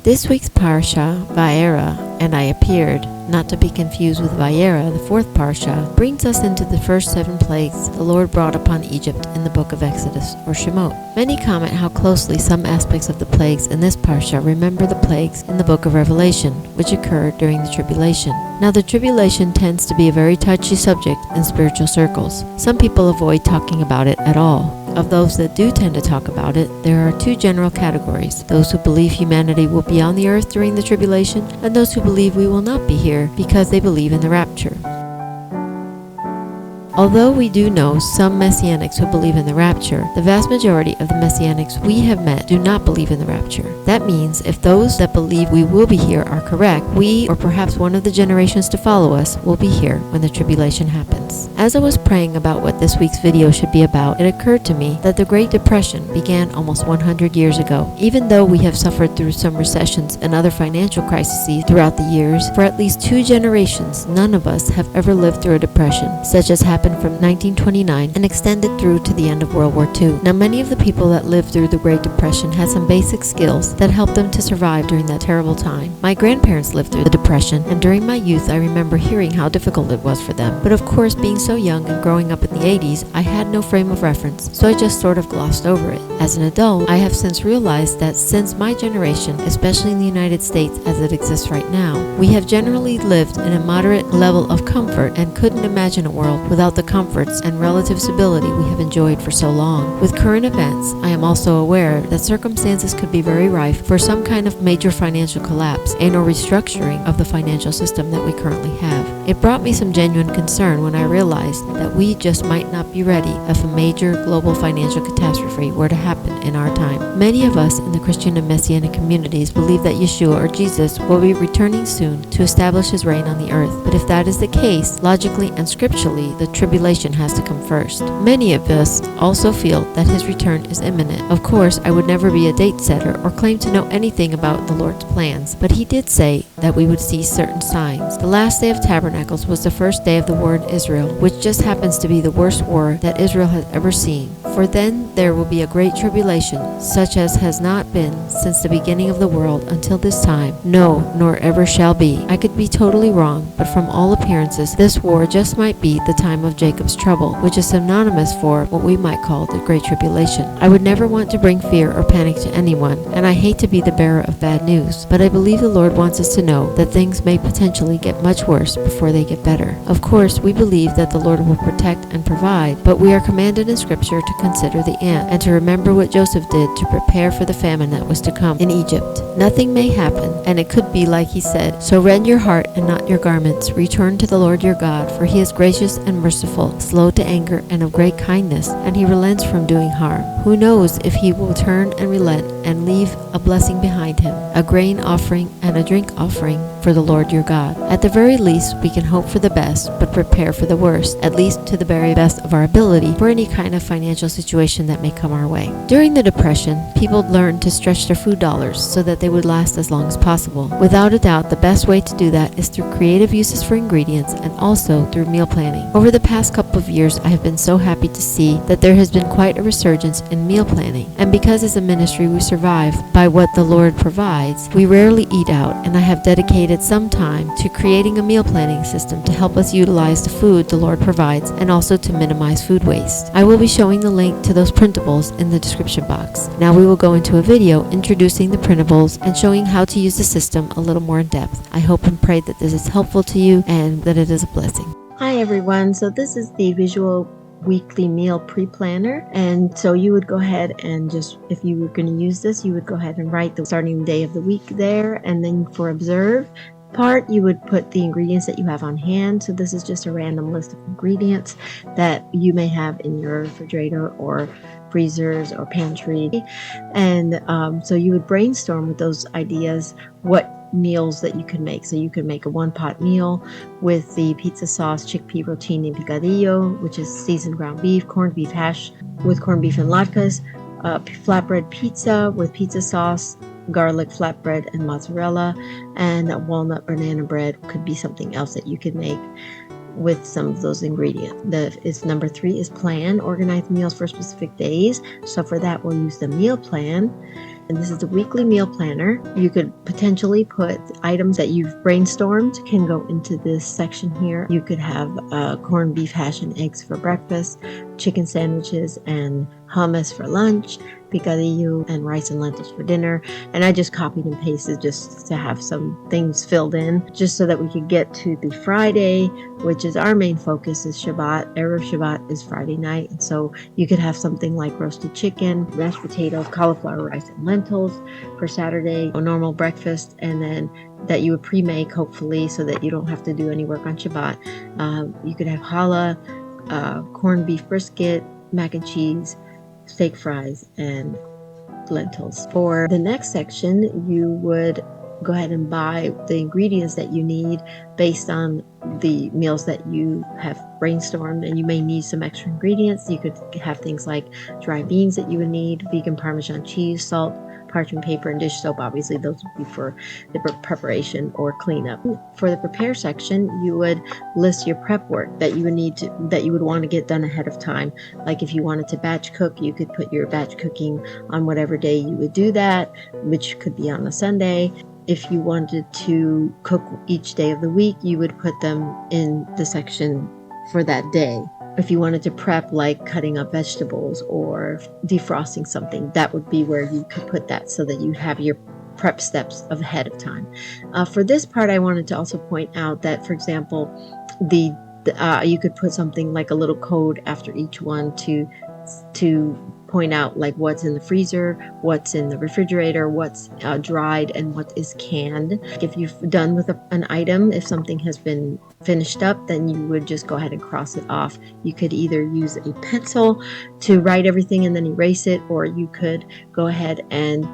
This week's parsha, Va'eira, and I appeared, not to be confused with Va'eira, the fourth parsha, brings us into the first 7 plagues the Lord brought upon Egypt in the book of Exodus, or Shemot. Many comment how closely some aspects of the plagues in this parsha remember the plagues in the book of Revelation, which occurred during the tribulation. Now, the tribulation tends to be a very touchy subject in spiritual circles. Some people avoid talking about it at all. Of those that do tend to talk about it, there are 2 general categories: those who believe humanity will be on the earth during the tribulation, and those who believe we will not be here because they believe in the rapture. Although we do know some Messianics who believe in the rapture, the vast majority of the Messianics we have met do not believe in the rapture. That means if those that believe we will be here are correct, we, or perhaps one of the generations to follow us, will be here when the tribulation happens. As I was praying about what this week's video should be about, it occurred to me that the Great Depression began almost 100 years ago. Even though we have suffered through some recessions and other financial crises throughout the years, for at least 2 generations, none of us have ever lived through a depression, such as happened from 1929 and extended through to the end of World War II. Now, many of the people that lived through the Great Depression had some basic skills that helped them to survive during that terrible time. My grandparents lived through the Depression, and during my youth I remember hearing how difficult it was for them. But of course, being so young and growing up in the 80s, I had no frame of reference, so I just sort of glossed over it. As an adult, I have since realized that since my generation, especially in the United States as it exists right now, we have generally lived in a moderate level of comfort and couldn't imagine a world without the comforts and relative stability we have enjoyed for so long. With current events, I am also aware that circumstances could be very rife for some kind of major financial collapse and or restructuring of the financial system that we currently have. It brought me some genuine concern when I realized that we just might not be ready if a major global financial catastrophe were to happen in our time. Many of us in the Christian and Messianic communities believe that Yeshua or Jesus will be returning soon to establish his reign on the earth. But if that is the case, logically and scripturally, the tribulation has to come first. Many of us also feel that his return is imminent. Of course, I would never be a date setter or claim to know anything about the Lord's plans, but he did say that we would see certain signs. The last day of Tabernacles was the first day of the war in Israel, which just happens to be the worst war that Israel has ever seen. For then there will be a great tribulation, such as has not been since the beginning of the world until this time, no, nor ever shall be. I could be totally wrong, but from all appearances, this war just might be the time of Jacob's trouble, which is synonymous for what we might call the Great Tribulation. I would never want to bring fear or panic to anyone, and I hate to be the bearer of bad news, but I believe the Lord wants us to know that things may potentially get much worse before they get better. Of course, we believe that the Lord will protect and provide, but we are commanded in Scripture to consider the ant and to remember what Joseph did to prepare for the famine that was to come in Egypt. Nothing may happen, and it could be like he said, "So rend your heart and not your garments. Return to the Lord your God, for he is gracious and merciful, slow to anger and of great kindness, and he relents from doing harm." Who knows if he will turn and relent and leave a blessing behind him, a grain offering and a drink offering for the Lord your God. At the very least, we can hope for the best, but prepare for the worst, at least to the very best of our ability, for any kind of financial situation that may come our way. During the Depression, people learned to stretch their food dollars so that they would last as long as possible. Without a doubt, the best way to do that is through creative uses for ingredients and also through meal planning. Over the past couple of years, I have been so happy to see that there has been quite a resurgence in meal planning. And because as a ministry we survive by what the Lord provides, we rarely eat out, and I have dedicated some time to creating a meal planning system to help us utilize the food the Lord provides and also to minimize food waste. I will be showing the link to those printables in the description box. Now we will go into a video introducing the printables and showing how to use the system a little more in depth. I hope and pray that this is helpful to you and that it is a blessing. Hi everyone, so this is the visual weekly meal pre-planner, and so you would go ahead and just, if you were going to use this, you would go ahead and write the starting day of the week there, and then for observe part you would put the ingredients that you have on hand. So this is just a random list of ingredients that you may have in your refrigerator or freezers or pantry, and so you would brainstorm with those ideas what meals that you can make. So you can make a 1-pot meal with the pizza sauce, chickpea rotini picadillo, which is seasoned ground beef, corned beef hash with corned beef and latkes, flatbread pizza with pizza sauce, garlic flatbread and mozzarella, and a walnut banana bread could be something else that you can make with some of those ingredients. Number 3 is plan, organize meals for specific days. So for that, we'll use the meal plan. And this is the weekly meal planner. You could potentially put items that you've brainstormed can go into this section here. You could have corned beef hash and eggs for breakfast, chicken sandwiches and hummus for lunch, picadillo and rice and lentils for dinner. And I just copied and pasted just to have some things filled in, just so that we could get to the Friday, which is our main focus, is Shabbat. Erev Shabbat is Friday night. And so you could have something like roasted chicken, mashed potatoes, cauliflower rice and lentils for Saturday, a normal breakfast, and then that you would pre-make, hopefully, so that you don't have to do any work on Shabbat. You could have challah, corned beef brisket, mac and cheese, steak fries, and lentils. For the next section, you would go ahead and buy the ingredients that you need based on the meals that you have brainstormed, and you may need some extra ingredients. You could have things like dry beans that you would need, vegan Parmesan cheese, salt, parchment paper, and dish soap. Obviously, those would be for the preparation or cleanup. For the prepare section, you would list your prep work that you would need to, that you would want to get done ahead of time. Like if you wanted to batch cook, you could put your batch cooking on whatever day you would do that, which could be on a Sunday. If you wanted to cook each day of the week, you would put them in the section for that day. If you wanted to prep, like cutting up vegetables or defrosting something, that would be where you could put that, so that you have your prep steps ahead of time. For this part, I wanted to also point out that, for example, you could put something like a little code after each one to point out like what's in the freezer, what's in the refrigerator, what's dried, and what is canned. If you've done with an item, if something has been finished up, then you would just go ahead and cross it off. You could either use a pencil to write everything and then erase it, or you could go ahead and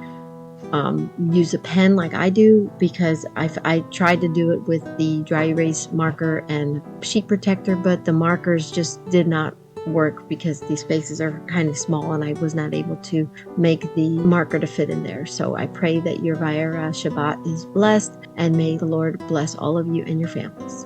use a pen like I do, because I tried to do it with the dry erase marker and sheet protector, but the markers just did not work because these spaces are kind of small and I was not able to make the marker to fit in there. So I pray that your Va'eira Shabbat is blessed, and may the Lord bless all of you and your families.